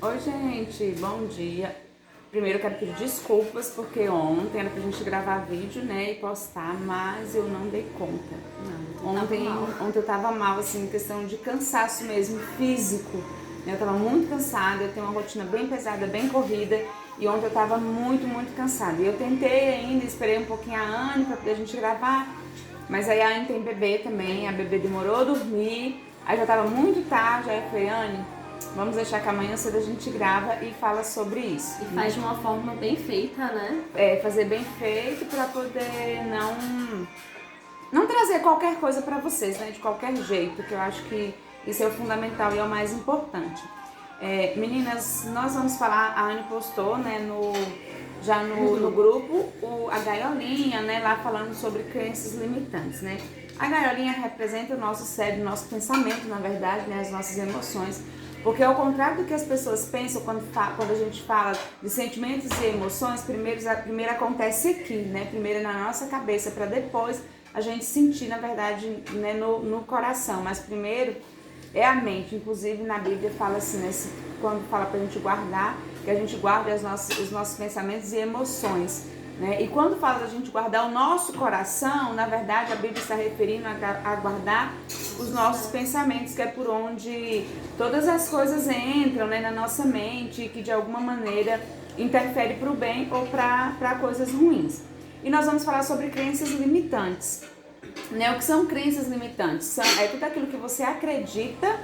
Oi, gente, bom dia. Primeiro eu quero pedir desculpas porque ontem era pra gente gravar vídeo, né, e postar, mas eu não dei conta. Ontem eu tava mal, assim, em questão de cansaço mesmo, físico. Né? Eu tava muito cansada, eu tenho uma rotina bem pesada, bem corrida, e ontem eu tava muito cansada. E eu tentei ainda, esperei um pouquinho a Anne pra poder a gente gravar, mas aí a Anne tem bebê também, a bebê demorou a dormir, aí já tava muito tarde, aí eu falei, Anne, vamos deixar que amanhã cedo a gente grava e fala sobre isso. E faz de uma forma bem feita, né? Fazer bem feito para poder não trazer qualquer coisa para vocês, né? De qualquer jeito, que eu acho que isso é o fundamental e é o mais importante. Meninas, nós vamos falar, a Anne postou, né, no grupo a gaiolinha, né, lá falando sobre crenças limitantes, né? A gaiolinha representa o nosso cérebro, o nosso pensamento, na verdade, né, as nossas emoções. Porque ao contrário do que as pessoas pensam quando a gente fala de sentimentos e emoções, primeiro acontece aqui, né? Primeiro na nossa cabeça, para depois a gente sentir, na verdade, né, no coração. Mas primeiro é a mente. Inclusive na Bíblia fala assim, né, quando fala pra gente guardar, que a gente guarde os nossos pensamentos e emoções. Né? E quando fala da gente guardar o nosso coração, na verdade a Bíblia está referindo a guardar os nossos pensamentos, que é por onde todas as coisas entram, né, na nossa mente e que de alguma maneira interfere para o bem ou para coisas ruins. E nós vamos falar sobre crenças limitantes. Né? O que são crenças limitantes? É tudo aquilo que você acredita.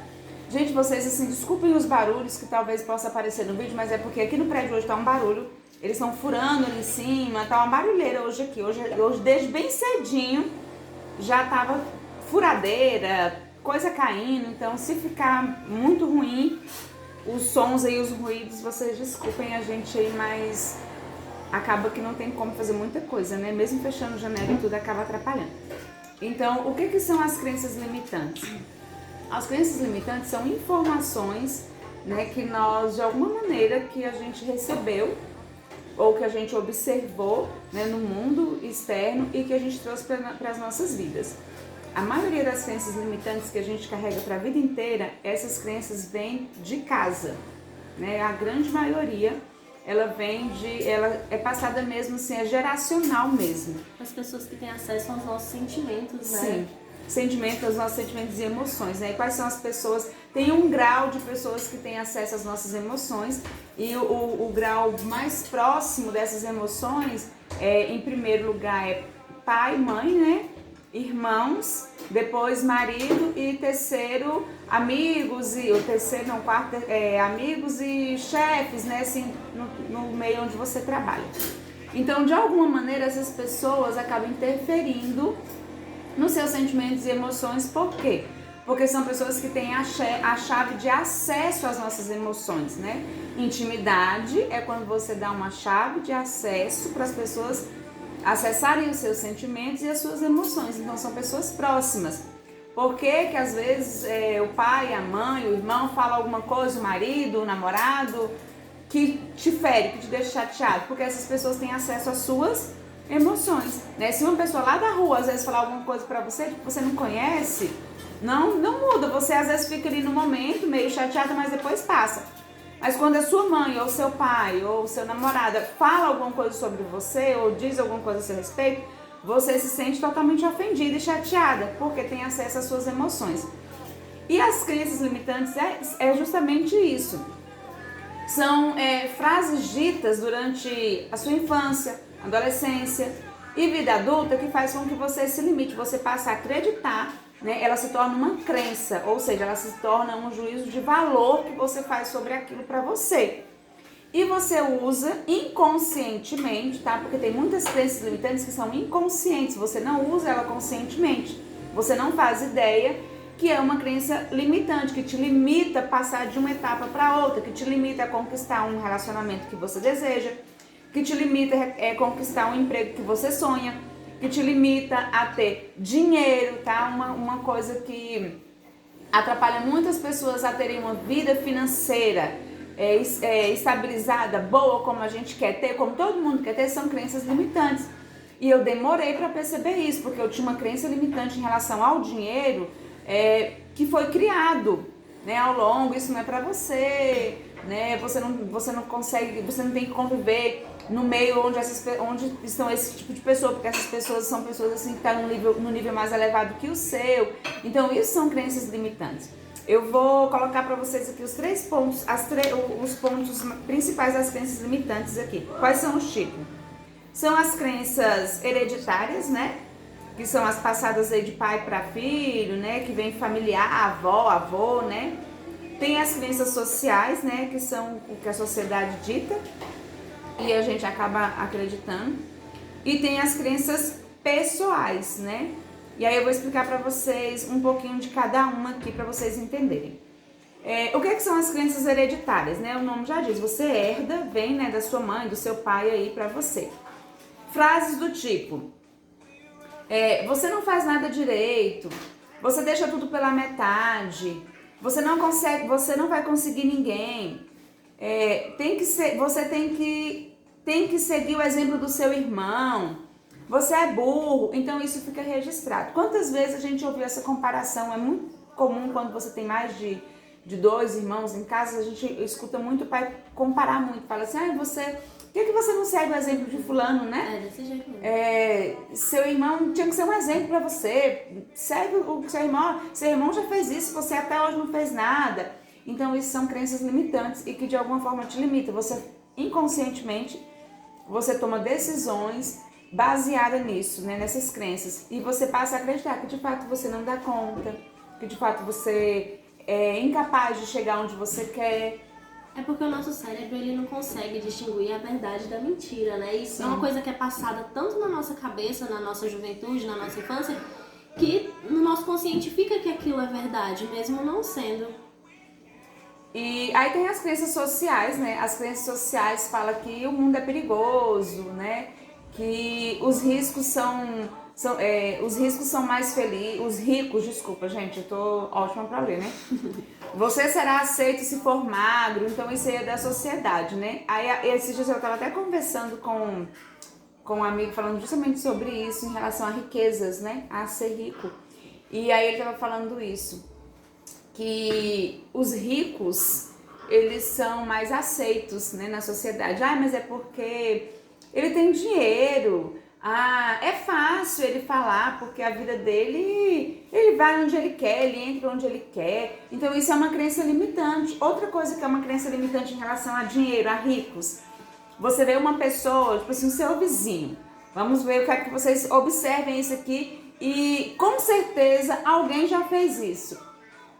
Gente, vocês assim, desculpem os barulhos que talvez possa aparecer no vídeo, mas é porque aqui no prédio hoje está um barulho. Eles estão furando ali em cima, tá uma barulheira hoje aqui. Hoje desde bem cedinho já tava furadeira, coisa caindo. Então se ficar muito ruim os sons aí, os ruídos, vocês desculpem a gente aí, mas acaba que não tem como fazer muita coisa, né? Mesmo fechando janela e tudo acaba atrapalhando. Então, o que são as crenças limitantes? As crenças limitantes são informações, né, que nós, de alguma maneira, que a gente recebeu ou que a gente observou, né, no mundo externo e que a gente trouxe para as nossas vidas. A maioria das crenças limitantes que a gente carrega para a vida inteira, essas crenças vêm de casa, né? A grande maioria, ela é passada mesmo assim, é geracional mesmo. As pessoas que têm acesso aos nossos sentimentos, né? Sim. Sentimentos, os nossos sentimentos e emoções, né? E quais são as pessoas? Tem um grau de pessoas que têm acesso às nossas emoções e o grau mais próximo dessas emoções, em primeiro lugar, é pai, mãe, né? Irmãos, depois marido e terceiro amigos e o terceiro, não, quarto, amigos e chefes, né? Assim, no meio onde você trabalha. Então, de alguma maneira, essas pessoas acabam interferindo nos seus sentimentos e emoções. Por quê? Porque são pessoas que têm a chave de acesso às nossas emoções, né? Intimidade é quando você dá uma chave de acesso para as pessoas acessarem os seus sentimentos e as suas emoções. Então são pessoas próximas. Por que às vezes o pai, a mãe, o irmão fala alguma coisa, o marido, o namorado, que te fere, que te deixa chateado? Porque essas pessoas têm acesso às suas emoções, né? Se uma pessoa lá da rua às vezes falar alguma coisa pra você que você não conhece, não muda. Você às vezes fica ali no momento meio chateada, mas depois passa. Mas quando a sua mãe ou seu pai ou seu namorado fala alguma coisa sobre você ou diz alguma coisa a seu respeito, você se sente totalmente ofendida e chateada porque tem acesso às suas emoções. E as crenças limitantes é justamente isso. São frases ditas durante a sua infância, adolescência e vida adulta que faz com que você se limite, você passa a acreditar, né? Ela se torna uma crença, ou seja, ela se torna um juízo de valor que você faz sobre aquilo para você. E você usa inconscientemente, tá? Porque tem muitas crenças limitantes que são inconscientes, você não usa ela conscientemente, você não faz ideia que é uma crença limitante, que te limita a passar de uma etapa para outra, que te limita a conquistar um relacionamento que você deseja, que te limita a conquistar um emprego que você sonha, que te limita a ter dinheiro, tá? Uma coisa que atrapalha muitas pessoas a terem uma vida financeira estabilizada, boa, como a gente quer ter, como todo mundo quer ter, são crenças limitantes. E eu demorei para perceber isso, porque eu tinha uma crença limitante em relação ao dinheiro que foi criado né, ao longo, isso não é para você, né, você não consegue, você não tem que conviver no meio onde estão esse tipo de pessoa, porque essas pessoas são pessoas assim que estão no nível mais elevado que o seu. Então isso são crenças limitantes. Eu vou colocar para vocês aqui os 3 pontos, os pontos principais das crenças limitantes aqui. Quais são os tipos? São as crenças hereditárias, né? Que são as passadas aí de pai para filho, né? Que vem familiar, avó, avô, né? Tem as crenças sociais, né? Que são o que a sociedade dita e a gente acaba acreditando. E tem as crenças pessoais, né? E aí eu vou explicar para vocês um pouquinho de cada uma aqui para vocês entenderem. O que são as crenças hereditárias, né? O nome já diz, você herda, vem, né, da sua mãe, do seu pai aí para você. Frases do tipo, você não faz nada direito, você deixa tudo pela metade, você não vai conseguir ninguém, você tem que seguir o exemplo do seu irmão, você é burro, então isso fica registrado. Quantas vezes a gente ouviu essa comparação? É muito comum quando você tem mais de 2 irmãos em casa, a gente escuta muito o pai comparar muito, fala assim, por que você não segue o exemplo de fulano, né? Desse jeito mesmo. Seu irmão tinha que ser um exemplo para você, segue o seu irmão já fez isso, você até hoje não fez nada. Então isso são crenças limitantes e que de alguma forma te limitam. Você inconscientemente, você toma decisões baseadas nisso, né, nessas crenças. E você passa a acreditar que de fato você não dá conta, que de fato você é incapaz de chegar onde você quer. É porque o nosso cérebro ele não consegue distinguir a verdade da mentira, né? Isso Sim. é uma coisa que é passada tanto na nossa cabeça, na nossa juventude, na nossa infância, que no nosso consciente fica que aquilo é verdade, mesmo não sendo. E aí tem as crenças sociais, né? As crenças sociais falam que o mundo é perigoso, né? Que os riscos são mais felizes. Os ricos, desculpa, gente, eu tô ótima pra ler, né? Você será aceito se for magro, então isso aí é da sociedade, né? Aí esses dias eu tava até conversando com um amigo falando justamente sobre isso em relação a riquezas, né? A ser rico. E aí ele tava falando isso, que os ricos, eles são mais aceitos, né, na sociedade. Mas é porque ele tem dinheiro. É fácil ele falar, porque a vida dele, ele vai onde ele quer, ele entra onde ele quer. Então isso é uma crença limitante. Outra coisa que é uma crença limitante em relação a dinheiro, a ricos. Você vê uma pessoa, tipo assim, o seu vizinho. Vamos ver, eu quero que vocês observem isso aqui e com certeza alguém já fez isso.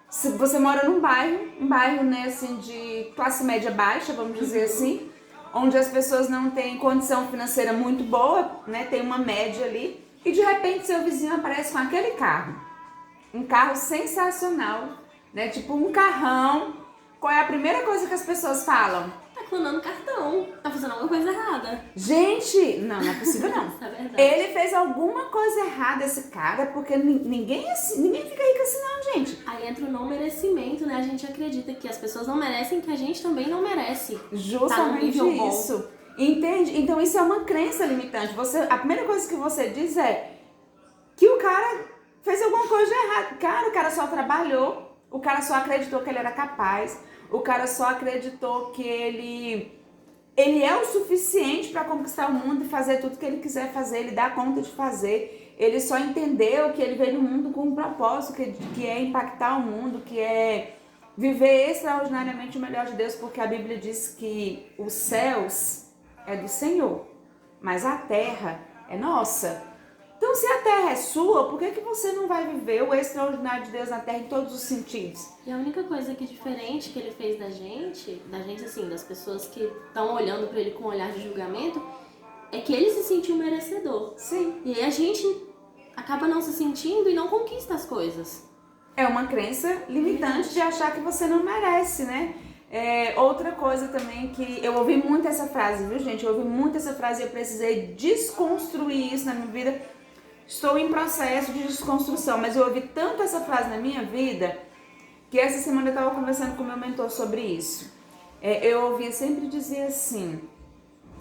Se você mora num bairro, né, assim, de classe média baixa, vamos dizer assim, onde as pessoas não têm condição financeira muito boa, né, tem uma média ali, e de repente seu vizinho aparece com aquele carro, um carro sensacional, né, tipo um carrão. Qual é a primeira coisa que as pessoas falam? Tá clonando cartão, tá fazendo alguma coisa errada. Gente, não é possível não. É verdade. Ele fez alguma coisa errada, esse cara, porque ninguém fica rico assim não, gente. Aí entra o não merecimento, né? A gente acredita que as pessoas não merecem, que a gente também não merece. Justamente tá no isso. Entende? Então isso é uma crença limitante. A primeira coisa que você diz é que o cara fez alguma coisa errada. Cara, o cara só trabalhou, o cara só acreditou que ele era capaz, o cara só acreditou que ele é o suficiente para conquistar o mundo e fazer tudo que ele quiser fazer, ele dá conta de fazer. Ele só entendeu que ele veio no mundo com um propósito, que é impactar o mundo, que é viver extraordinariamente o melhor de Deus, porque a Bíblia diz que os céus é do Senhor, mas a terra é nossa. Então, se a terra é sua, por que você não vai viver o extraordinário de Deus na terra em todos os sentidos? E a única coisa que é diferente que ele fez da gente assim, das pessoas que estão olhando pra ele com um olhar de julgamento, é que ele se sentiu merecedor. Sim. E aí a gente acaba não se sentindo e não conquista as coisas. É uma crença limitante de achar que você não merece, né? Outra coisa também que eu ouvi muito essa frase, viu, gente? Eu ouvi muito essa frase e eu precisei desconstruir isso na minha vida. Estou em processo de desconstrução, mas eu ouvi tanto essa frase na minha vida que essa semana eu estava conversando com meu mentor sobre isso. Eu ouvia sempre dizer assim: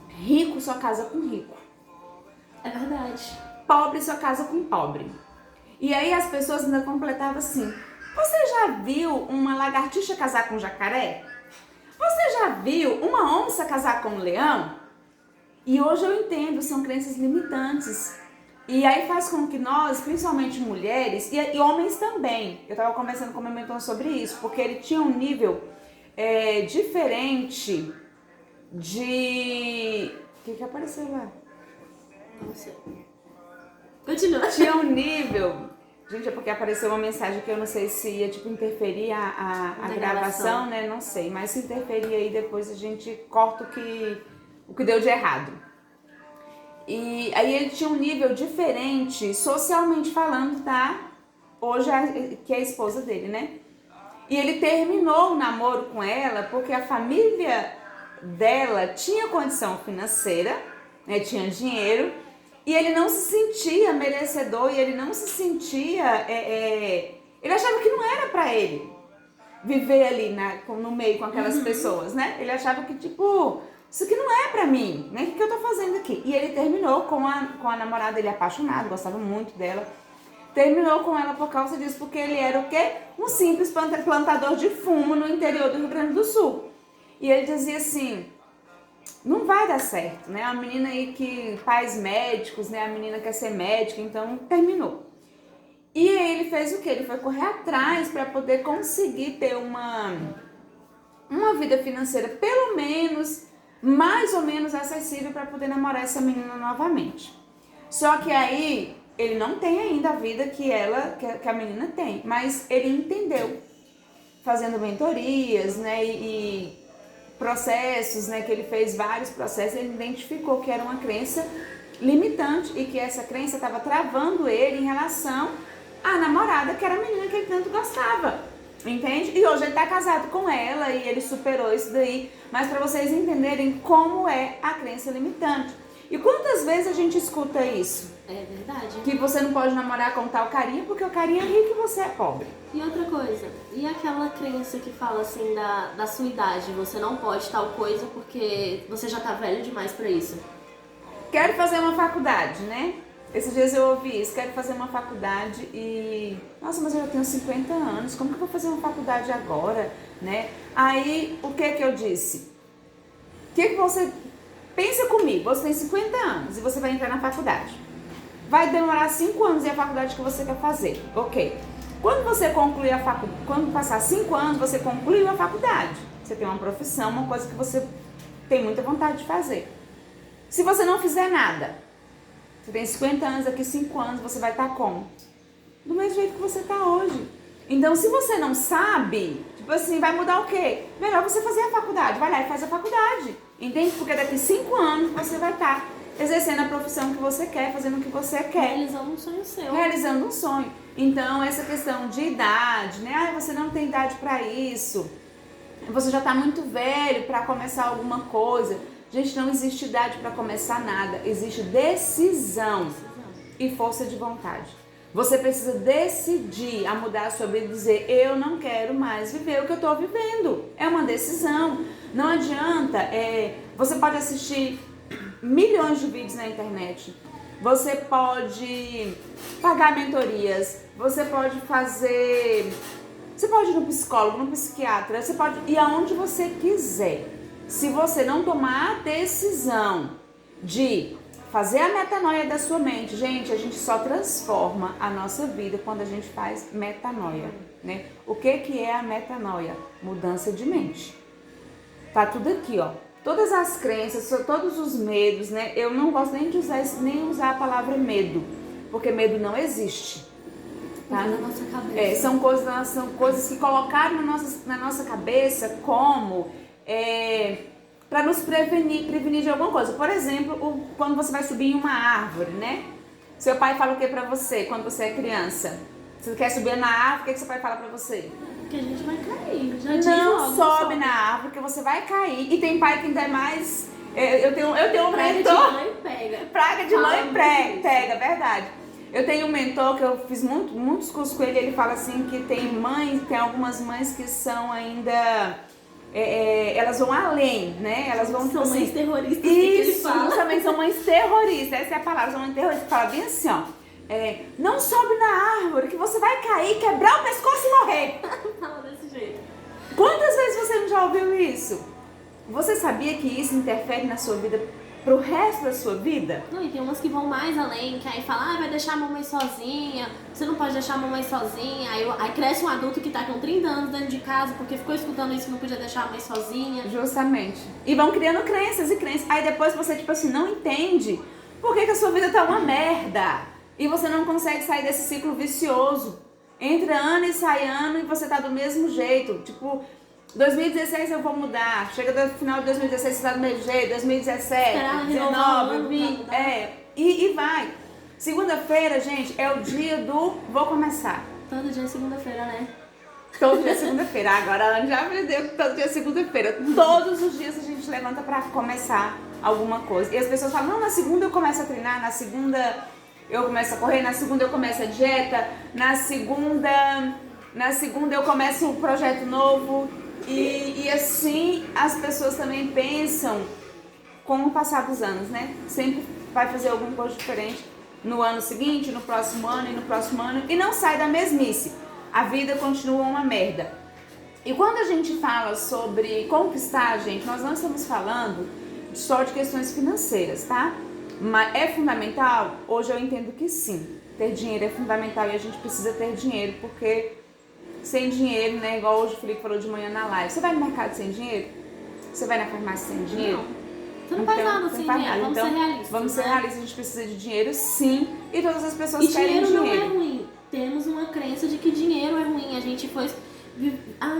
rico só casa com rico. É verdade. Pobre só casa com pobre. E aí as pessoas ainda completavam assim: Você já viu uma lagartixa casar com um jacaré? Você já viu uma onça casar com um leão? E hoje eu entendo, são crenças limitantes. E aí faz com que nós, principalmente mulheres, e homens também, eu estava conversando com o meu mentor sobre isso, porque ele tinha um nível diferente de... O que apareceu lá? Não sei. Continua. Tinha um nível... Gente, é porque apareceu uma mensagem que eu não sei se ia, tipo, interferir a gravação, né? Não sei, mas se interferir aí, depois a gente corta o que deu de errado. E aí ele tinha um nível diferente, socialmente falando, tá? Hoje, que é a esposa dele, né? E ele terminou o namoro com ela porque a família dela tinha condição financeira, né? Tinha dinheiro. E ele não se sentia merecedor e ele não se sentia... ele achava que não era pra ele viver ali no meio com aquelas pessoas, né? Ele achava que, tipo, isso aqui não é pra mim, né? O que eu tô fazendo aqui? E ele terminou com a namorada, ele apaixonado, gostava muito dela. Terminou com ela por causa disso, porque ele era o quê? Um simples plantador de fumo no interior do Rio Grande do Sul. E ele dizia assim... Não vai dar certo, né? A menina aí que pais médicos, né? A menina quer ser médica, então terminou. E aí ele fez o quê? Ele foi correr atrás para poder conseguir ter uma vida financeira, pelo menos, mais ou menos acessível para poder namorar essa menina novamente. Só que aí ele não tem ainda a vida que a menina tem, mas ele entendeu, fazendo mentorias, né? E processos, né, que ele fez vários processos, ele identificou que era uma crença limitante e que essa crença estava travando ele em relação à namorada, que era a menina que ele tanto gostava, entende? E hoje ele está casado com ela e ele superou isso daí, mas para vocês entenderem como é a crença limitante. E quantas vezes a gente escuta isso? É verdade. Que você não pode namorar com tal carinha porque o carinha é rico e você é pobre. E outra coisa, e aquela crença que fala assim da sua idade, você não pode tal coisa porque você já tá velho demais pra isso? Quero fazer uma faculdade, né? Esses dias eu ouvi isso, quero fazer uma faculdade e... Nossa, mas eu já tenho 50 anos, como que eu vou fazer uma faculdade agora, né? Aí, o que eu disse? O que você... Pensa comigo, você tem 50 anos e você vai entrar na faculdade. Vai demorar 5 anos e a faculdade que você quer fazer, ok. Quando você concluir a faculdade, quando passar 5 anos, você concluiu a faculdade. Você tem uma profissão, uma coisa que você tem muita vontade de fazer. Se você não fizer nada, você tem 50 anos, daqui 5 anos, você vai estar como? Do mesmo jeito que você está hoje. Então, se você não sabe, tipo assim, vai mudar o quê? Melhor você fazer a faculdade. Vai lá e faz a faculdade. Entende? Porque daqui 5 anos você vai estar exercendo a profissão que você quer, fazendo o que você quer. Realizando um sonho seu. Realizando um sonho. Então, essa questão de idade, né? Ah, você não tem idade para isso. Você já está muito velho para começar alguma coisa. Gente, não existe idade para começar nada. Existe decisão e força de vontade. Você precisa decidir a mudar a sua vida e dizer, eu não quero mais viver o que eu estou vivendo. É uma decisão. Não adianta, você pode assistir milhões de vídeos na internet. Você pode pagar mentorias, você pode ir no psicólogo, no psiquiatra, você pode ir aonde você quiser. Se você não tomar a decisão de fazer a metanoia da sua mente, gente, a gente só transforma a nossa vida quando a gente faz metanoia, né? O que é a metanoia? Mudança de mente. Tá tudo aqui, ó. Todas as crenças, todos os medos, né? Eu não gosto nem de usar a palavra medo, porque medo não existe. Tá? Na nossa cabeça. São coisas que colocaram na nossa cabeça como para nos prevenir de alguma coisa. Por exemplo, quando você vai subir em uma árvore, né? Seu pai fala o que pra você quando você é criança? Você quer subir na árvore, o que seu pai fala pra você? Que a gente vai cair. Já Não sobe na árvore, que você vai cair. E tem pai que ainda é mais... Eu tenho um mentor... Praga de mãe pega. Praga de mãe pega, verdade. Eu tenho um mentor que eu fiz muitos cursos com ele. Ele fala assim que tem algumas mães que são ainda... elas vão além, né? Elas vão... São tipo, mães assim, terroristas, que isso, ele fala. justamente, são mães terroristas. Essa é a palavra, são mães terroristas. Fala bem assim, ó. não sobe na árvore que você vai cair, quebrar o pescoço e morrer. Fala desse jeito. Quantas vezes você não já ouviu isso? Você sabia que isso interfere na sua vida pro resto da sua vida? Não, e tem umas que vão mais além, que aí fala, vai deixar a mamãe sozinha, você não pode deixar a mamãe sozinha. Aí cresce um adulto que tá com 30 anos dentro de casa porque ficou escutando isso que não podia deixar a mãe sozinha. Justamente. E vão criando crenças e crenças. Aí depois você, tipo assim, não entende por que a sua vida tá uma merda. E você não consegue sair desse ciclo vicioso. Entra ano e sai ano e você tá do mesmo jeito. Tipo, 2016 eu vou mudar. Chega do final de 2016 você tá do mesmo jeito. 2017, 2019, 20. E vai. Segunda-feira, gente, é o dia do vou começar. Todo dia é segunda-feira, né? Todo dia é segunda-feira. Agora a Ana já aprendeu que todo dia é segunda-feira. Todos os dias a gente levanta pra começar alguma coisa. E as pessoas falam, não, na segunda eu começo a treinar, na segunda eu começo a correr, na segunda eu começo a dieta, na segunda eu começo um projeto novo. E assim as pessoas também pensam com o passar dos anos, né? Sempre vai fazer alguma coisa diferente no ano seguinte, no próximo ano e no próximo ano. E não sai da mesmice. A vida continua uma merda. E quando a gente fala sobre conquistar, gente, nós não estamos falando só de questões financeiras, tá? Mas é fundamental? Hoje eu entendo que sim. Ter dinheiro é fundamental e a gente precisa ter dinheiro, porque sem dinheiro, né? Igual hoje o Felipe falou de manhã na live. Você vai no mercado sem dinheiro? Você vai na farmácia sem dinheiro? Não. Você não faz nada sem dinheiro. Vamos ser realistas. Vamos ser realistas, a gente precisa de dinheiro sim. E todas as pessoas querem dinheiro. E dinheiro não é ruim. Temos uma crença de que dinheiro é ruim. A gente foi...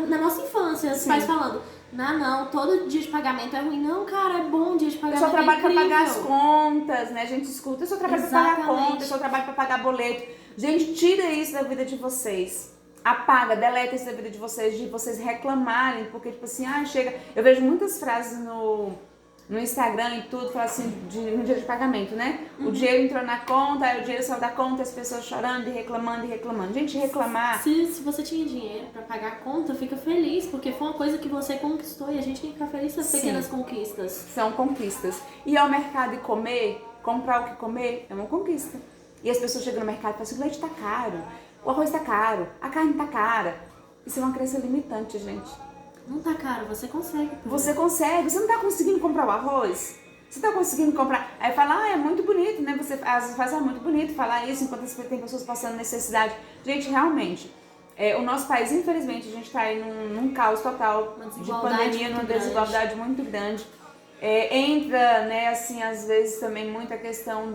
Na nossa infância, os pais falando, não, todo dia de pagamento é ruim. Não, cara, é bom dia de pagamento. Eu só trabalho para pagar as contas, né? A gente escuta, eu só trabalho para pagar contas, eu só trabalho para pagar boleto. Gente, tira isso da vida de vocês. Apaga, deleta isso da vida de vocês reclamarem, porque tipo assim, chega... Eu vejo muitas frases no Instagram e tudo, fala assim, no dia de pagamento, né? O dinheiro entrou na conta, aí o dinheiro saiu da conta, as pessoas chorando e reclamando. Gente, reclamar... Se você tinha dinheiro pra pagar a conta, fica feliz, porque foi uma coisa que você conquistou e a gente tem que ficar feliz com as pequenas conquistas. São conquistas. Ir ao mercado e comer, comprar o que comer, é uma conquista. E as pessoas chegam no mercado e falam assim, o leite tá caro, o arroz tá caro, a carne tá cara. Isso é uma crença limitante, gente. Não tá caro, você consegue. Você consegue, você não tá conseguindo comprar o arroz? Você tá conseguindo comprar? Aí fala, é muito bonito, né? Você às vezes faz, muito bonito falar isso enquanto tem pessoas passando necessidade. Gente, realmente, o nosso país, infelizmente, a gente tá aí num caos total de pandemia, numa desigualdade muito grande. Entra, né, assim, às vezes também muita questão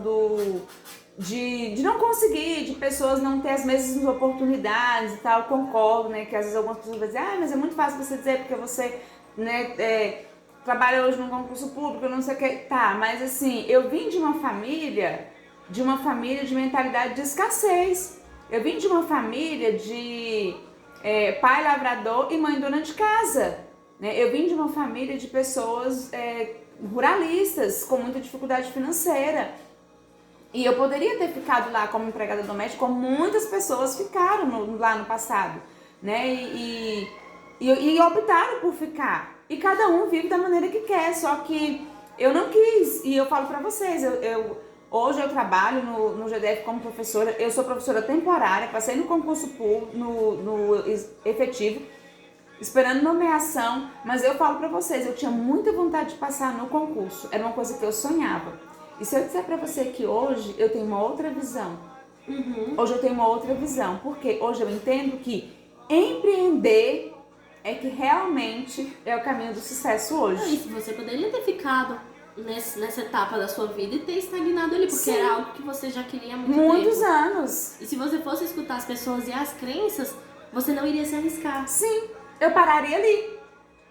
de não conseguir, de pessoas não ter as mesmas oportunidades e tal. Concordo, né, que às vezes algumas pessoas vão dizer, mas é muito fácil você dizer porque você, né, trabalha hoje num concurso público, não sei o que, tá, mas assim, eu vim de uma família de mentalidade de escassez. Eu vim de uma família de pai lavrador e mãe dona de casa, né? Eu vim de uma família de pessoas ruralistas, com muita dificuldade financeira. E eu poderia ter ficado lá como empregada doméstica, como muitas pessoas ficaram lá no passado, né? E optaram por ficar. E cada um vive da maneira que quer, só que eu não quis. E eu falo pra vocês, hoje eu trabalho no GDF como professora, eu sou professora temporária, passei no concurso público, no efetivo, esperando nomeação, mas eu falo pra vocês, eu tinha muita vontade de passar no concurso, era uma coisa que eu sonhava. E se eu disser pra você que hoje eu tenho uma outra visão, hoje eu tenho uma outra visão, porque hoje eu entendo que empreender é que realmente é o caminho do sucesso hoje. É isso, você poderia ter ficado nessa etapa da sua vida e ter estagnado ali, porque era algo que você já queria há muito tempo. Muitos anos. E se você fosse escutar as pessoas e as crenças, você não iria se arriscar. Sim, eu pararia ali.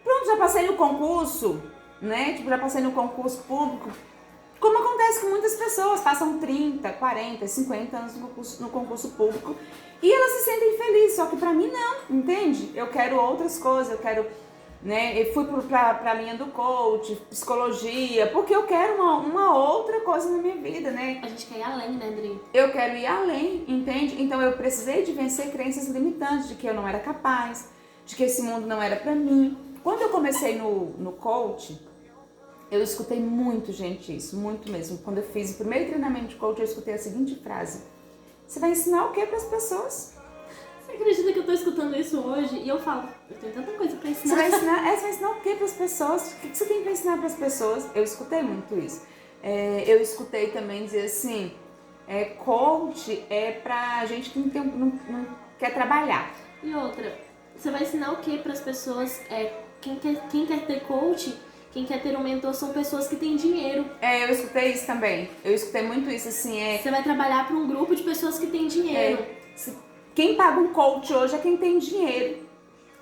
Pronto, já passei no concurso, né? Tipo, já passei no concurso público. Como acontece com muitas pessoas, passam 30, 40, 50 anos no concurso público e elas se sentem felizes, só que pra mim não, entende? Eu quero outras coisas, eu quero, né, eu fui pra linha do coach, psicologia, porque eu quero uma outra coisa na minha vida, né? A gente quer ir além, né, Adri? Eu quero ir além, entende? Então eu precisei de vencer crenças limitantes, de que eu não era capaz, de que esse mundo não era pra mim. Quando eu comecei no coach, eu escutei muito, gente, isso, muito mesmo. Quando eu fiz o primeiro treinamento de coach, eu escutei a seguinte frase: Você vai ensinar o que para as pessoas? Você acredita que eu tô escutando isso hoje e eu falo, eu tenho tanta coisa pra ensinar. Você vai ensinar o que para as pessoas? O que você tem para ensinar para as pessoas? Eu escutei muito isso. Eu escutei também dizer assim, coach é pra gente que não quer trabalhar. E outra, você vai ensinar o que para as pessoas? Quem quer ter coach, quem quer ter um mentor são pessoas que têm dinheiro. Eu escutei isso também. Eu escutei muito isso, assim, Você vai trabalhar para um grupo de pessoas que têm dinheiro. Quem paga um coach hoje é quem tem dinheiro.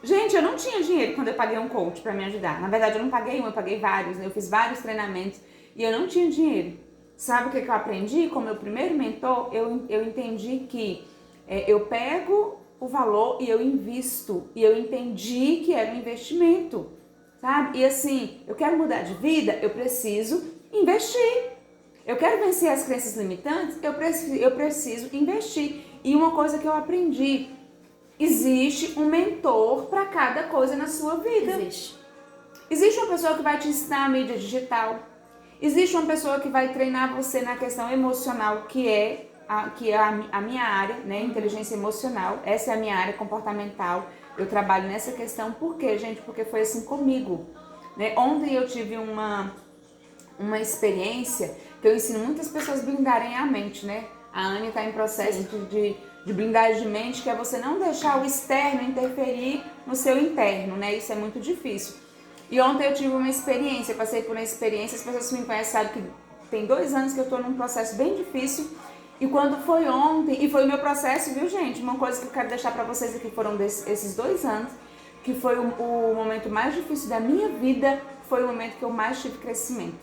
Gente, eu não tinha dinheiro quando eu paguei um coach pra me ajudar. Na verdade, eu não paguei um, eu paguei vários, né? Eu fiz vários treinamentos e eu não tinha dinheiro. Sabe o que eu aprendi? Com o meu primeiro mentor, eu entendi que eu pego o valor e eu invisto. E eu entendi que era um investimento, sabe? E assim, eu quero mudar de vida, eu preciso investir. Eu quero vencer as crenças limitantes, eu preciso investir. E uma coisa que eu aprendi, existe um mentor para cada coisa na sua vida. Existe uma pessoa que vai te ensinar a mídia digital. Existe uma pessoa que vai treinar você na questão emocional, que é a minha área, né? Inteligência emocional. Essa é a minha área comportamental. Eu trabalho nessa questão. Por quê, gente? Porque foi assim comigo, né? Ontem eu tive uma experiência que eu ensino muitas pessoas a blindarem a mente, né? A Anne está em processo de blindagem de mente, que é você não deixar o externo interferir no seu interno, né? Isso é muito difícil. E ontem eu tive uma experiência, passei por uma experiência, as pessoas que me conhecem sabem que tem 2 anos que eu estou num processo bem difícil. E quando foi ontem, e foi o meu processo, viu, gente? Uma coisa que eu quero deixar para vocês aqui foram esses 2 anos, que foi o momento mais difícil da minha vida, foi o momento que eu mais tive crescimento,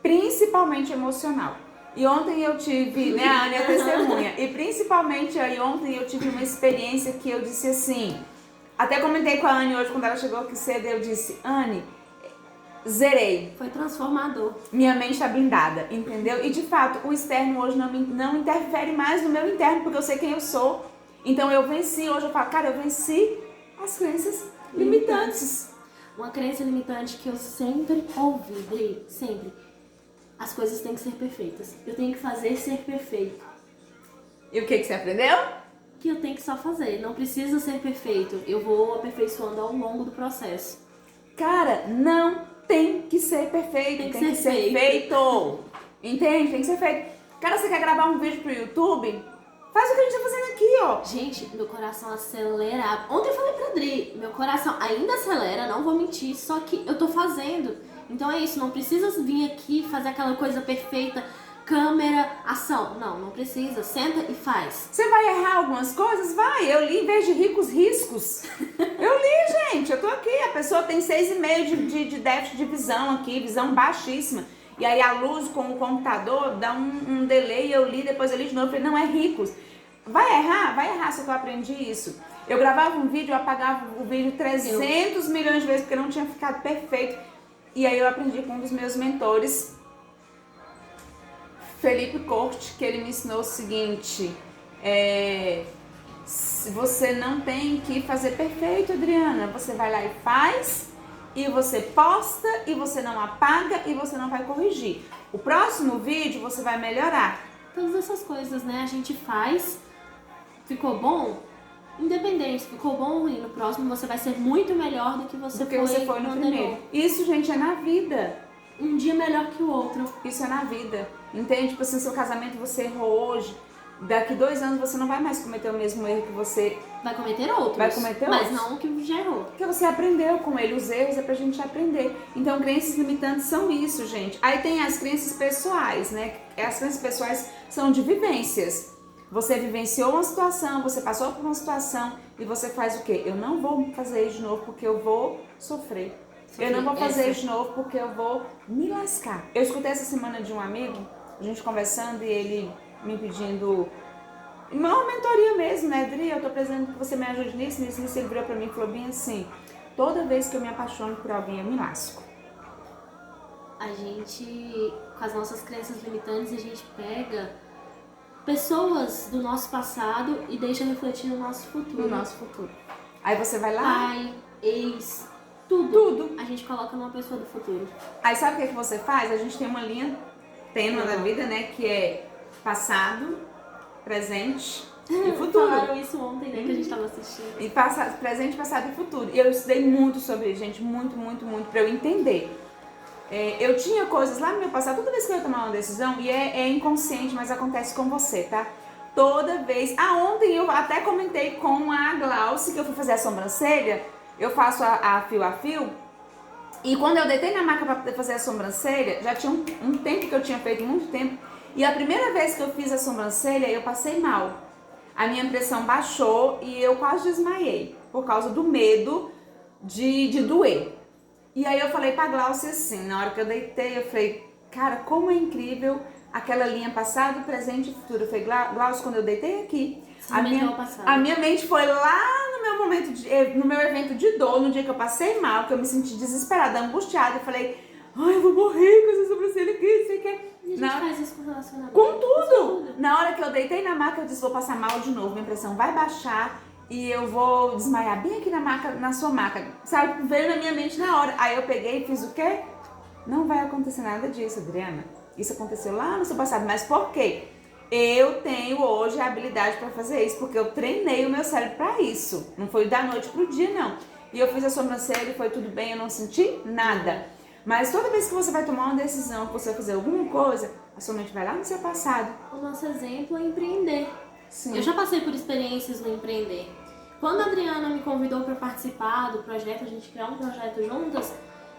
principalmente emocional. E ontem eu tive, né, a Anne é testemunha, e principalmente aí ontem eu tive uma experiência que eu disse assim, até comentei com a Anne hoje quando ela chegou aqui cedo, eu disse, Anne, zerei. Foi transformador. Minha mente está blindada, entendeu? E de fato, o externo hoje não interfere mais no meu interno, porque eu sei quem eu sou. Então eu venci, hoje eu falo, cara, eu venci as crenças limitantes. Uma crença limitante que eu sempre ouvi, Dri, sempre. As coisas têm que ser perfeitas. Eu tenho que fazer ser perfeito. E o que você aprendeu? Que eu tenho que só fazer. Não precisa ser perfeito. Eu vou aperfeiçoando ao longo do processo. Cara, não tem que ser perfeito. Tem que ser feito. Entende? Tem que ser feito. Cara, você quer gravar um vídeo pro YouTube? Faz o que a gente tá fazendo aqui, ó. Gente, meu coração acelera. Ontem eu falei pra Dri, meu coração ainda acelera, não vou mentir, só que eu tô fazendo. Então é isso, não precisa vir aqui fazer aquela coisa perfeita, câmera, ação. Não precisa, senta e faz. Você vai errar algumas coisas? Vai, eu li em vez de ricos riscos. Eu li, gente, eu tô aqui, a pessoa tem 6,5 de déficit de visão aqui, visão baixíssima. E aí a luz com o computador dá um delay, eu li, depois eu li de novo, falei, não, é ricos. Vai errar, só que eu aprendi isso. Eu gravava um vídeo, eu apagava o vídeo 300 milhões de vezes, porque não tinha ficado perfeito. E aí eu aprendi com um dos meus mentores, Felipe Corte, que ele me ensinou o seguinte, você não tem que fazer perfeito, Adriana, você vai lá e faz, e você posta, e você não apaga, e você não vai corrigir. O próximo vídeo você vai melhorar. Todas essas coisas, né, a gente faz, ficou bom? Independente, ficou bom ou ruim, no próximo você vai ser muito melhor do que você foi no primeiro. Isso, gente, é na vida. Um dia melhor que o outro. Isso é na vida. Entende? Tipo assim, seu casamento você errou hoje, daqui 2 anos você não vai mais cometer o mesmo erro que você... Vai cometer outros. Mas não o que já errou. Porque você aprendeu com ele. Os erros é pra gente aprender. Então, crenças limitantes são isso, gente. Aí tem as crenças pessoais, né? As crenças pessoais são de vivências. Você vivenciou uma situação, você passou por uma situação e você faz o quê? Eu não vou fazer isso de novo porque eu vou sofrer. Eu não vou fazer isso de novo porque eu vou me lascar. Eu escutei essa semana de um amigo, a gente conversando e ele me pedindo uma mentoria mesmo, né? Dri, eu tô precisando que você me ajude nisso. Ele virou pra mim e falou bem assim, toda vez que eu me apaixono por alguém eu me lasco. A gente, com as nossas crenças limitantes, a gente pega pessoas do nosso passado e deixa refletir no nosso futuro. No nosso futuro. Aí você vai lá... Pai, ex, tudo. A gente coloca numa pessoa do futuro. Aí sabe o que você faz? A gente tem uma linha tênue da vida, né? Que é passado, presente e futuro. Falaram isso ontem, né, que a gente tava assistindo. E presente, passado e futuro. E eu estudei muito sobre isso, gente, muito, muito, muito, pra eu entender. Eu tinha coisas lá no meu passado, toda vez que eu ia tomar uma decisão, e é inconsciente, mas acontece com você, tá? Toda vez. Ontem eu até comentei com a Glauce que eu fui fazer a sobrancelha, eu faço a fio a fio, e quando eu deitei na maca pra poder fazer a sobrancelha, já tinha um tempo que eu tinha feito, muito tempo, e a primeira vez que eu fiz a sobrancelha, eu passei mal. A minha pressão baixou e eu quase desmaiei, por causa do medo de doer. E aí eu falei pra Glauce assim, na hora que eu deitei, eu falei, cara, como é incrível aquela linha passado, presente e futuro. Eu falei, Glauce, quando eu deitei aqui, a minha mente foi lá no meu momento, no meu evento de dor, no dia que eu passei mal, que eu me senti desesperada, angustiada. Eu falei, ai, eu vou morrer com essa sobrancelha aqui, isso aqui. E a gente faz isso com relacionamento. Com tudo! Na hora que eu deitei na maca, eu disse, vou passar mal de novo, minha pressão vai baixar e eu vou desmaiar bem aqui na sua maca. Sabe, veio na minha mente na hora. Aí eu peguei e fiz o quê? Não vai acontecer nada disso, Adriana. Isso aconteceu lá no seu passado, mas por quê? Eu tenho hoje a habilidade para fazer isso, porque eu treinei o meu cérebro para isso. Não foi da noite pro dia, não. E eu fiz a sobrancelha e foi tudo bem, eu não senti nada. Mas toda vez que você vai tomar uma decisão, que você vai fazer alguma coisa, a sua mente vai lá no seu passado. O nosso exemplo é empreender. Sim. Eu já passei por experiências no empreender. Quando a Adriana me convidou para participar do projeto, a gente criar um projeto juntas,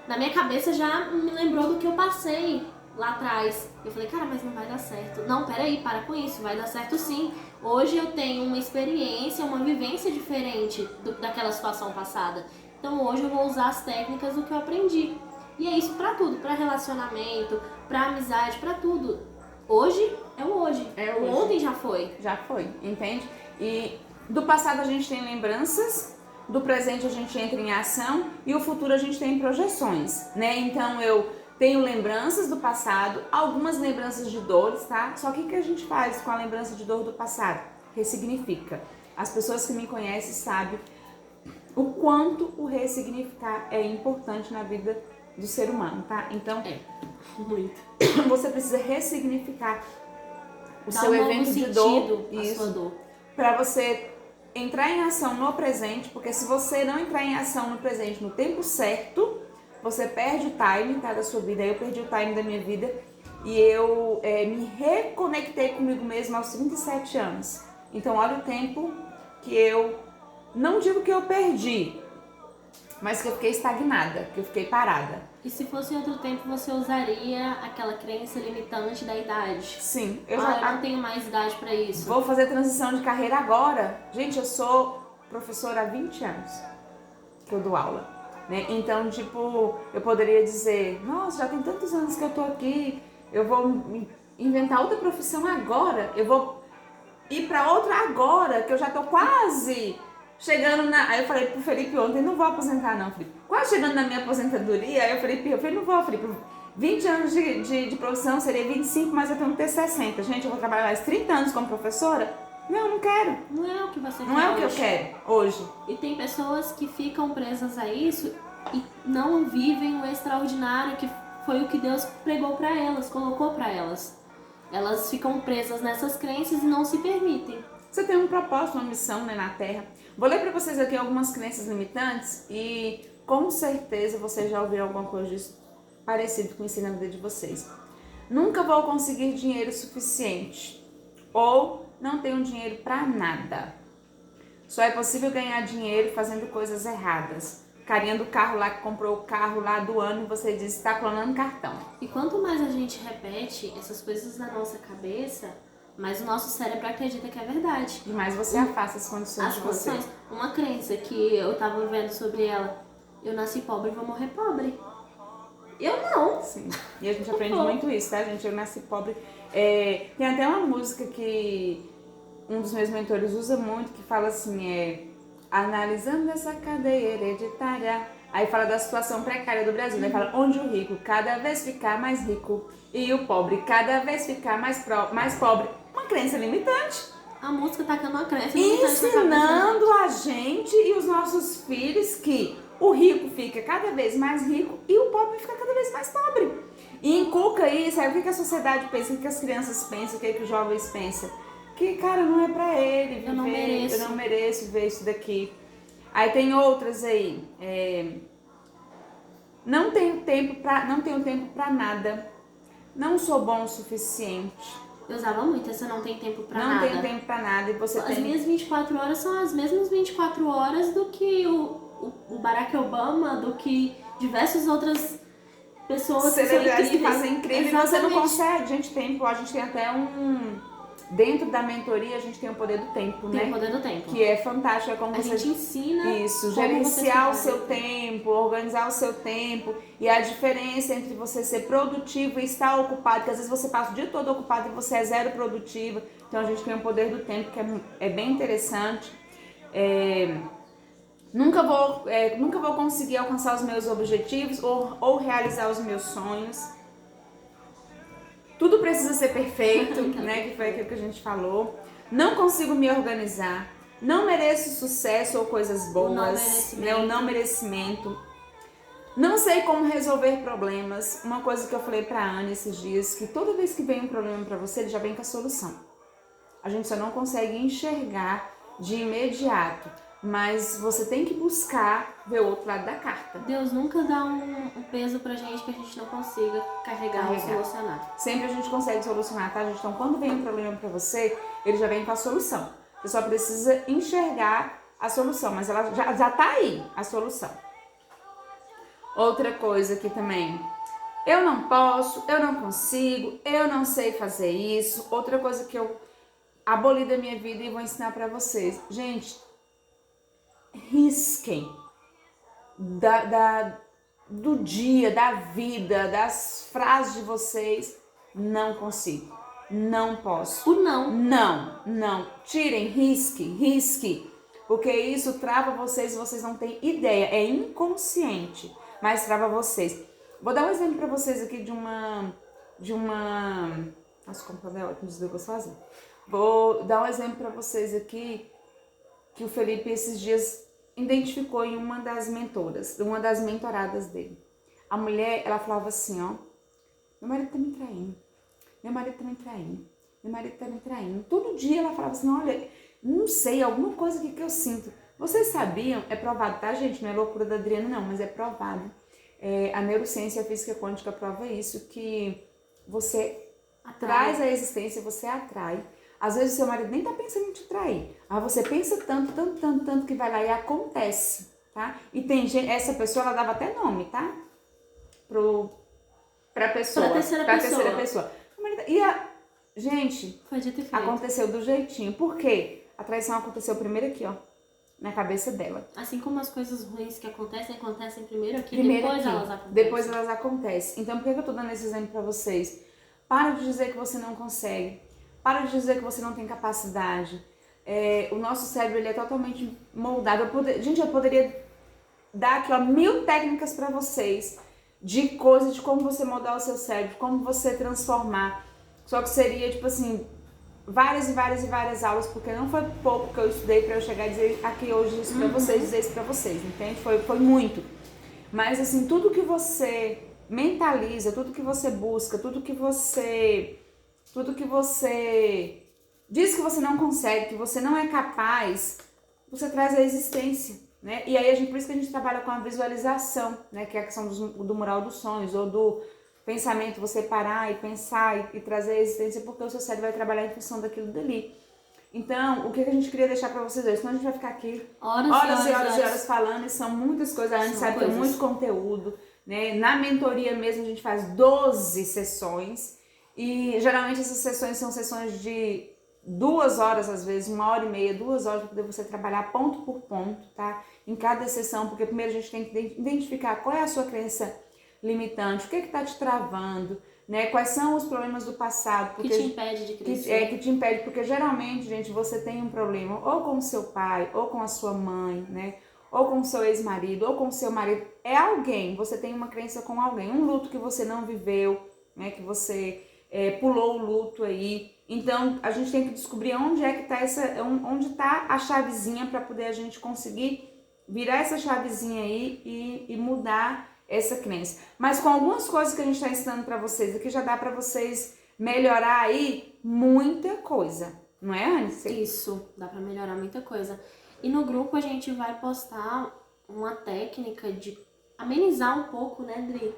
na minha cabeça já me lembrou do que eu passei lá atrás. Eu falei, cara, mas não vai dar certo. Não, peraí, para com isso, vai dar certo sim. Hoje eu tenho uma experiência, uma vivência diferente daquela situação passada. Então hoje eu vou usar as técnicas do que eu aprendi. E é isso pra tudo, pra relacionamento, pra amizade, pra tudo. Hoje é o hoje. O ontem já foi. Já foi, entende? E do passado a gente tem lembranças, do presente a gente entra em ação e o futuro a gente tem projeções, né? Então eu tenho lembranças do passado, algumas lembranças de dores, tá? Só que o que a gente faz com a lembrança de dor do passado? Ressignifica. As pessoas que me conhecem sabem o quanto o ressignificar é importante na vida do ser humano, tá? Então, muito. Você precisa ressignificar o Dá seu um evento novo de sentido dor, à sua dor. para você entrar em ação no presente, porque se você não entrar em ação no presente no tempo certo, você perde o time, tá, da sua vida. Eu perdi o time da minha vida e eu me reconectei comigo mesma aos 37 anos. Então, olha o tempo que eu, não digo que eu perdi, mas que eu fiquei estagnada, que eu fiquei parada. E se fosse em outro tempo, você usaria aquela crença limitante da idade? Sim. Eu não tenho mais idade pra isso. Vou fazer transição de carreira agora. Gente, eu sou professora há 20 anos que eu dou aula, né? Então, tipo, eu poderia dizer, nossa, já tem tantos anos que eu tô aqui, eu vou inventar outra profissão agora, eu vou ir pra outra agora, que eu já tô quase chegando na... Aí eu falei pro Felipe ontem, não vou aposentar não, Felipe. Quase chegando na minha aposentadoria, aí eu falei, não vou, Felipe. 20 anos de profissão seria 25, mas eu tenho que ter 60. Gente, eu vou trabalhar mais 30 anos como professora? Não quero. Não é o que você quer. Não é o que eu quero hoje. E tem pessoas que ficam presas a isso e não vivem o extraordinário que foi o que Deus pregou pra elas, colocou pra elas. Elas ficam presas nessas crenças e não se permitem. Você tem um propósito, uma missão, né, na Terra. Vou ler pra vocês aqui algumas crenças limitantes e com certeza vocês já ouviram alguma coisa disso parecido com isso na vida de vocês. Nunca vou conseguir dinheiro suficiente. Ou não tenho dinheiro pra nada. Só é possível ganhar dinheiro fazendo coisas erradas. Carinha do carro lá que comprou o carro lá do ano e você diz que está clonando cartão. E quanto mais a gente repete essas coisas na nossa cabeça, mais o nosso cérebro acredita que é verdade. E mais você afasta as condições de você. Uma crença que eu tava vendo sobre ela, eu nasci pobre e vou morrer pobre. Eu não. Sim. E a gente aprende muito isso, tá, gente? Eu nasci pobre. Tem até uma música que um dos meus mentores usa muito, que fala assim, analisando essa cadeia hereditária. Aí fala da situação precária do Brasil, né? Fala onde o rico cada vez ficar mais rico e o pobre cada vez ficar mais pobre. Uma crença limitante. A música tacando uma crença limitante. Ensinando a gente e os nossos filhos que o rico fica cada vez mais rico e o pobre fica cada vez mais pobre. E inculca isso, aí o que a sociedade pensa, o que as crianças pensam, o que os jovens pensam? que, cara, não é pra ele viver, Eu não mereço. eu não mereço ver isso daqui. Aí tem outras aí, não tenho tempo pra nada, não sou bom o suficiente, Eu usava muito essa não tem tempo pra não nada. tenho tempo pra nada, e você As tem... minhas 24 horas são as mesmas 24 horas do que o Barack Obama, do que diversas outras pessoas que são celebridades que incríveis. fazem incrível, e você não Exatamente. consegue, a gente tem até dentro da mentoria a gente tem o poder do tempo, Tem né? o poder do tempo. Que é fantástico, é como A você... gente ensina Isso, como gerenciar o você seu tempo, organizar o seu tempo e a diferença entre você ser produtivo e estar ocupado, porque às vezes você passa o dia todo ocupado e você é zero produtiva. Então a gente tem o poder do tempo, que é bem interessante. Nunca vou conseguir alcançar os meus objetivos ou realizar os meus sonhos. Tudo precisa ser perfeito, né? Que foi aquilo que a gente falou. Não consigo me organizar. Não mereço sucesso ou coisas boas. O não merecimento. Não sei como resolver problemas. Uma coisa que eu falei pra Ana esses dias, que toda vez que vem um problema pra você, ele já vem com a solução. A gente só não consegue enxergar de imediato. Mas você tem que buscar ver o outro lado da carta. Deus nunca dá um peso pra gente que a gente não consiga carregar ou solucionar. Sempre a gente consegue solucionar, tá, gente? Então, quando vem um problema pra você, ele já vem com a solução. Você só precisa enxergar a solução, mas ela já tá aí, a solução. Outra coisa aqui também. Eu não posso, eu não consigo, eu não sei fazer isso. Outra coisa que eu aboli da minha vida e vou ensinar pra vocês. Gente, risquem do dia, da vida, das frases de vocês. Não consigo, não posso. O não. Não. Tirem, risque. Porque isso trava vocês e vocês não têm ideia. É inconsciente, mas trava vocês. Vou dar um exemplo pra vocês aqui de uma... Nossa, como é ótimo, desligou sozinho. Vou dar um exemplo pra vocês aqui que o Felipe esses dias identificou em uma das mentoradas dele. A mulher, ela falava assim, ó, meu marido tá me traindo, meu marido tá me traindo, meu marido tá me traindo. Todo dia ela falava assim, olha, não sei, alguma coisa aqui que eu sinto. Vocês sabiam, é provado, tá, gente? Não é loucura da Adriana, não, mas é provado. A neurociência e a física quântica prova isso, que você traz a existência, você atrai. Às vezes o seu marido nem tá pensando em te trair. Mas você pensa tanto que vai lá e acontece, tá? E tem gente, essa pessoa, ela dava até nome, tá? Pra terceira pessoa. Gente, foi dito e feito. Aconteceu do jeitinho. Por quê? A traição aconteceu primeiro aqui, ó. Na cabeça dela. Assim como as coisas ruins que acontecem primeiro aqui, depois elas acontecem. Então, por que eu tô dando esse exemplo pra vocês? Para de dizer que você não consegue. Para de dizer que você não tem capacidade. O nosso cérebro, ele é totalmente moldado. Eu poderia dar aqui, ó, 1000 técnicas pra vocês de coisas, de como você moldar o seu cérebro, como você transformar. Só que seria, tipo assim, várias aulas, porque não foi pouco que eu estudei pra eu chegar e dizer aqui hoje isso pra vocês, dizer isso pra vocês, entende? Foi muito. Mas, assim, tudo que você mentaliza, tudo que você busca, tudo que você diz que você não consegue, que você não é capaz, você traz a existência, né? E aí, por isso que a gente trabalha com a visualização, né? Que é a questão do mural dos sonhos, ou do pensamento, você parar e pensar e trazer a existência, porque o seu cérebro vai trabalhar em função daquilo dali. Então, o que a gente queria deixar pra vocês hoje? Senão a gente vai ficar aqui horas falando, e são muitas coisas, a gente sabe que tem muito conteúdo, né? Na mentoria mesmo, a gente faz 12 sessões, e geralmente essas sessões são sessões de 2 horas, às vezes, 1h30, 2 horas, para poder você trabalhar ponto por ponto, tá? Em cada sessão, porque primeiro a gente tem que identificar qual é a sua crença limitante, o que tá te travando, né? Quais são os problemas do passado. Que te impede de crescer. Que te impede, porque geralmente, gente, você tem um problema ou com o seu pai, ou com a sua mãe, né? Ou com o seu ex-marido, ou com o seu marido. É alguém, você tem uma crença com alguém, um luto que você não viveu, né? Que você pulou o luto aí. Então, a gente tem que descobrir onde é que tá onde tá a chavezinha para poder a gente conseguir virar essa chavezinha aí e mudar essa crença. Mas com algumas coisas que a gente está ensinando para vocês aqui, já dá para vocês melhorar aí muita coisa, Não é, Anne? Isso, dá pra melhorar muita coisa. E no grupo a gente vai postar uma técnica de amenizar um pouco, né, Dri?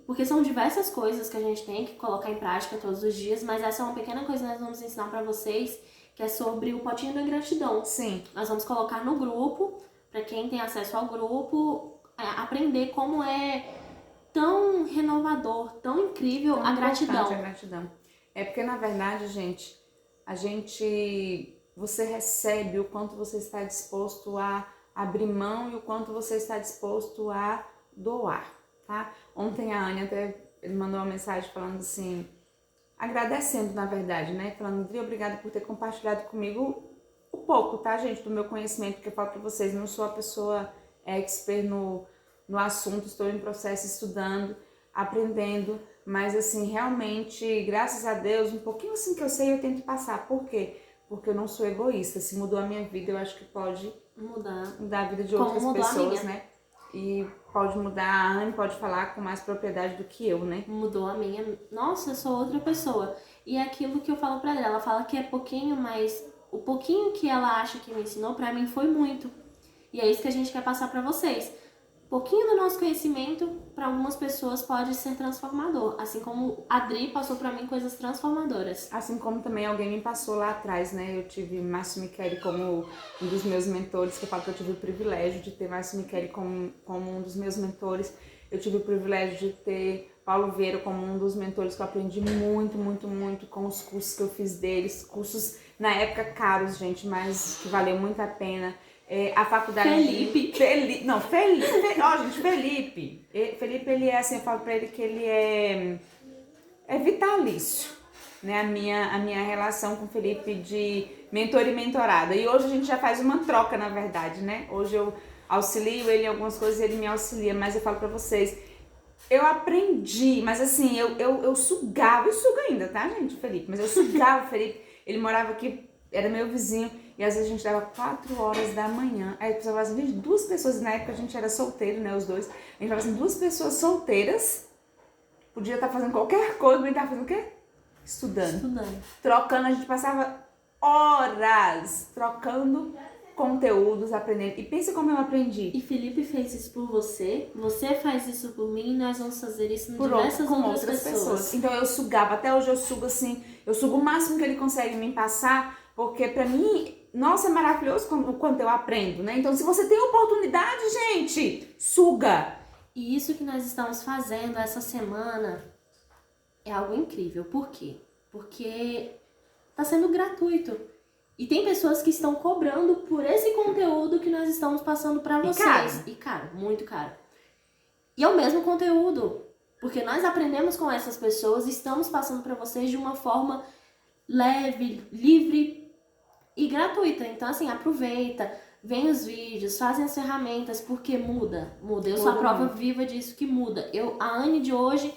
Porque são diversas coisas que a gente tem que colocar em prática todos os dias, mas essa é uma pequena coisa que nós vamos ensinar pra vocês, que é sobre o potinho da gratidão. Sim. Nós vamos colocar no grupo, pra quem tem acesso ao grupo, aprender como é tão renovador, tão incrível a gratidão. A gratidão. É porque, na verdade, gente, você recebe o quanto você está disposto a abrir mão e o quanto você está disposto a doar, tá? Ontem a Anne até mandou uma mensagem falando assim, agradecendo, na verdade, né? Falando, Dri, obrigada por ter compartilhado comigo um pouco, tá, gente, do meu conhecimento, que eu falo pra vocês, não sou a pessoa expert no assunto, estou em processo estudando, aprendendo, mas assim, realmente, graças a Deus, um pouquinho assim que eu sei, eu tento passar. Por quê? Porque eu não sou egoísta. Se mudou a minha vida, eu acho que pode mudar a vida de outras pessoas, né? E pode mudar, a Anne pode falar com mais propriedade do que eu, né? Mudou a minha. Nossa, eu sou outra pessoa. E é aquilo que eu falo pra ela fala que é pouquinho, mas o pouquinho que ela acha que me ensinou, pra mim foi muito. E é isso que a gente quer passar pra vocês. Pouquinho do nosso conhecimento, para algumas pessoas, pode ser transformador. Assim como a Dri passou para mim coisas transformadoras. Assim como também alguém me passou lá atrás, né? Eu tive Márcio Micheli como um dos meus mentores, que eu falo que eu tive o privilégio de ter Márcio Micheli como um dos meus mentores. Eu tive o privilégio de ter Paulo Vieira como um dos mentores, que eu aprendi muito, muito, muito com os cursos que eu fiz deles. Cursos, na época, caros, gente, mas que valeu muito a pena. A faculdade Felipe. Felipe, Felipe, ele é assim, eu falo pra ele que ele é vitalício, né? A minha relação com o Felipe de mentor e mentorada. E hoje a gente já faz uma troca, na verdade, né? Hoje eu auxilio ele em algumas coisas e ele me auxilia, mas eu falo pra vocês, eu aprendi, mas assim, eu sugava, eu sugo ainda, tá, gente, Felipe? Mas eu sugava o Felipe, ele morava aqui, era meu vizinho, e às vezes a gente dava 4 horas da manhã. Aí eu pensava assim, gente, 2 pessoas, na época a gente era solteiro, né, os dois. A gente falava assim, 2 pessoas solteiras, podia estar fazendo qualquer coisa, mas a gente tava fazendo o quê? Estudando. Trocando, a gente passava horas trocando conteúdos, aprendendo. E pensa como eu aprendi. E Felipe fez isso por você, você faz isso por mim, nós vamos fazer isso por diversas outras pessoas. Então eu sugava, até hoje eu sugo assim, eu sugo o máximo que ele consegue me passar, porque pra mim, nossa, é maravilhoso quando eu aprendo, né? Então se você tem oportunidade, gente, suga! E isso que nós estamos fazendo essa semana é algo incrível. Por quê? Porque tá sendo gratuito. E tem pessoas que estão cobrando por esse conteúdo que nós estamos passando pra vocês. E caro, muito caro. E é o mesmo conteúdo. Porque nós aprendemos com essas pessoas e estamos passando pra vocês de uma forma leve, livre e gratuita. Então, assim, aproveita, vem os vídeos, fazem as ferramentas, porque muda. Eu sou a prova viva disso que muda. A Anne de hoje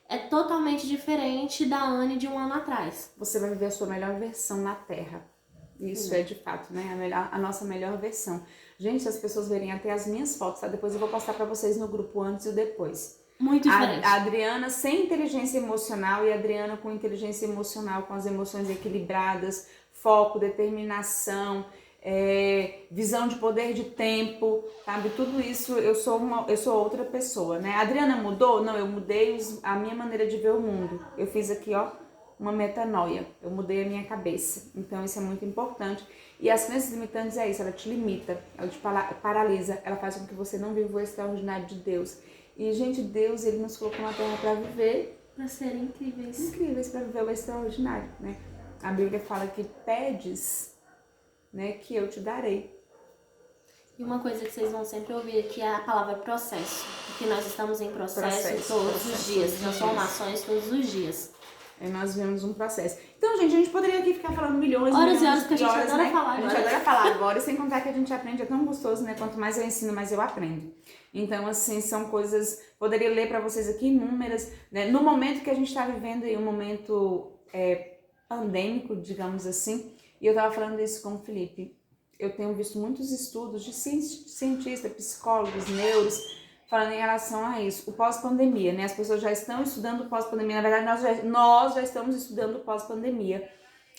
é totalmente diferente da Anne de um ano atrás. Você vai viver a sua melhor versão na Terra. Isso é de fato, né? A nossa melhor versão. Gente, se as pessoas verem até as minhas fotos, tá? Depois eu vou postar pra vocês no grupo antes e o depois. Muito diferente. A Adriana sem inteligência emocional e a Adriana com inteligência emocional, com as emoções equilibradas, foco, determinação, visão de poder de tempo, sabe? Tudo isso, eu sou outra pessoa, né? A Adriana mudou? Não, eu mudei a minha maneira de ver o mundo. Eu fiz aqui, ó, uma metanoia. Eu mudei a minha cabeça. Então isso é muito importante. E as crenças limitantes é isso, ela te limita, ela te paralisa, ela faz com que você não viva o extraordinário de Deus. E, gente, Deus, ele nos colocou na Terra para viver. Para serem incríveis. Incríveis, para viver o extraordinário, né? A Bíblia fala que pedes, né, que eu te darei. E uma coisa que vocês vão sempre ouvir aqui é a palavra processo. Porque nós estamos em processo todos os dias, transformações todos os dias. Nós vivemos um processo. Então, gente, a gente poderia aqui ficar falando milhões horas e horas, porque a gente adora falar agora. A gente adora falar agora, e sem contar que a gente aprende, é tão gostoso, né? Quanto mais eu ensino, mais eu aprendo. Então, assim, são coisas... Poderia ler pra vocês aqui inúmeras, né? No momento que a gente tá vivendo aí, um momento pandêmico, digamos assim, e eu tava falando isso com o Felipe. Eu tenho visto muitos estudos de cientistas, psicólogos, neuros, falando em relação a isso, o pós-pandemia, né? As pessoas já estão estudando o pós-pandemia, na verdade nós já estamos estudando o pós-pandemia.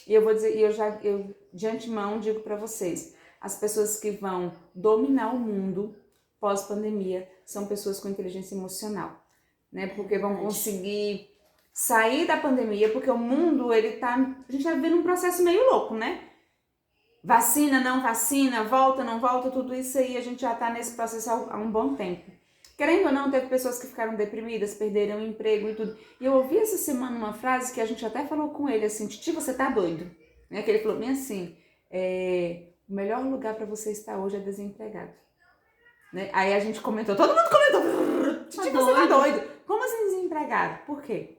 E eu vou dizer, eu de antemão digo para vocês, as pessoas que vão dominar o mundo pós-pandemia são pessoas com inteligência emocional, né? Porque vão conseguir sair da pandemia, porque o mundo, a gente tá vivendo um processo meio louco, né? Vacina, não vacina, volta, não volta, tudo isso aí a gente já tá nesse processo há um bom tempo. Querendo ou não, teve pessoas que ficaram deprimidas, perderam o emprego e tudo. E eu ouvi essa semana uma frase que a gente até falou com ele, assim, Titi, você tá doido? Né? Que ele falou bem assim, o melhor lugar para você estar hoje é desempregado. Né? Aí a gente comentou, todo mundo comentou, Titi, você tá doido? Como assim desempregado? Por quê?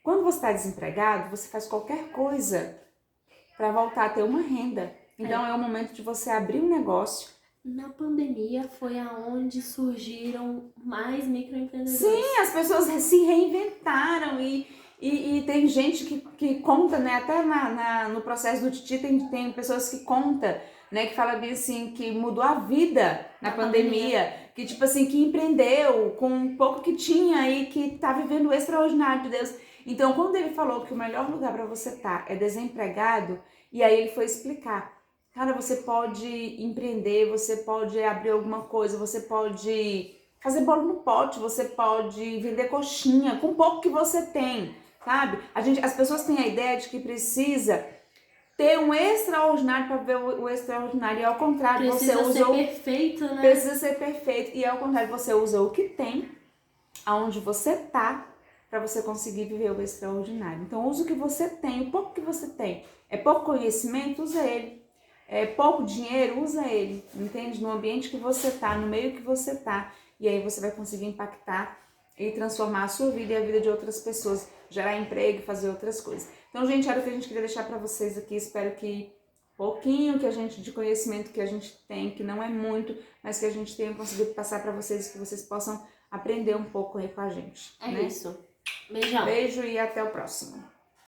Quando você está desempregado, você faz qualquer coisa para voltar a ter uma renda. Então é o momento de você abrir um negócio. Na pandemia foi aonde surgiram mais microempreendedores. Sim, as pessoas se reinventaram e tem gente que conta, né? Até no processo do Titi tem pessoas que contam, né? Que fala bem assim, que mudou a vida na pandemia. Que tipo assim, que empreendeu com um pouco que tinha e que tá vivendo o extraordinário de Deus. Então, quando ele falou que o melhor lugar para você estar é desempregado, e aí ele foi explicar. Cara, você pode empreender, você pode abrir alguma coisa, você pode fazer bolo no pote, você pode vender coxinha com pouco que você tem, sabe? As pessoas têm a ideia de que precisa ter um extraordinário para ver o extraordinário, e ao contrário, você usa Precisa ser perfeito, né? Precisa ser perfeito, e ao contrário, você usa o que tem, aonde você tá, para você conseguir viver o extraordinário. Então, usa o que você tem, o pouco que você tem. É pouco conhecimento, usa ele. É pouco dinheiro, usa ele, entende? No ambiente que você tá, no meio que você tá. E aí você vai conseguir impactar e transformar a sua vida e a vida de outras pessoas, gerar emprego e fazer outras coisas. Então, gente, era o que a gente queria deixar para vocês aqui. Espero que pouquinho de conhecimento que a gente tem, que não é muito, mas que a gente tenha conseguido passar para vocês, que vocês possam aprender um pouco aí com a gente. É né? isso. Beijão. Beijo e até o próximo.